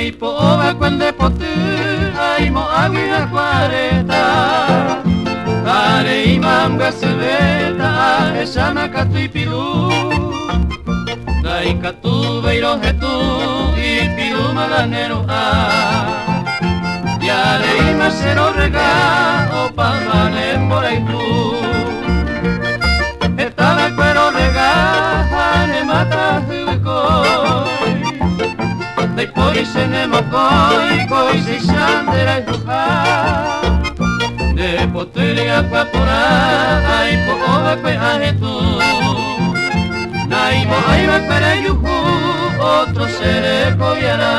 Ay po oga cuando potu ay mo agua cuareta Are imam gaseleta esana katu ipiru Dai katu beiro hetu ipiru maganero a Yare ima sero rega o pagane moraitu Etana cuero rega hane mata huikoi Dai poi se ne mokoi se shandera juha De poteri aqua pora ai po oga kwe ahetu Nai mo aiva para yuhu otro sere koyara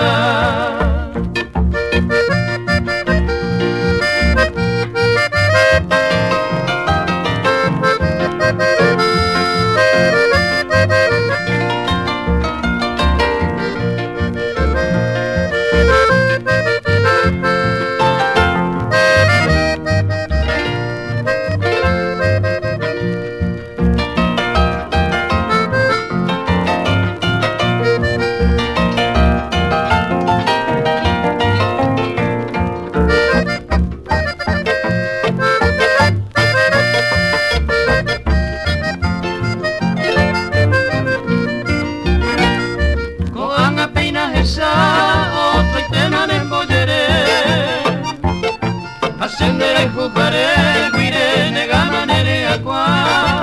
Ascendere e jugare, guire, neganere aqua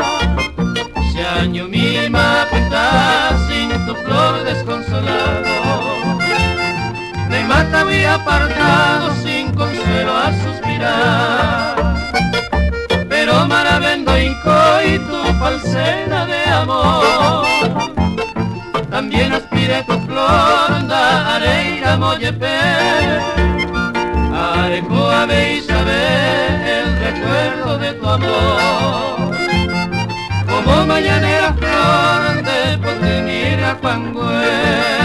Se año mima pinta sin tu flor desconsolado Me mata muy apartado sin consuelo a suspirar Pero maravendo inco y tu falsena de amor También aspire tu flor da areira mollepe Areco a saber el recuerdo de tu amor Como mañanera flor de Potemira Cuangüe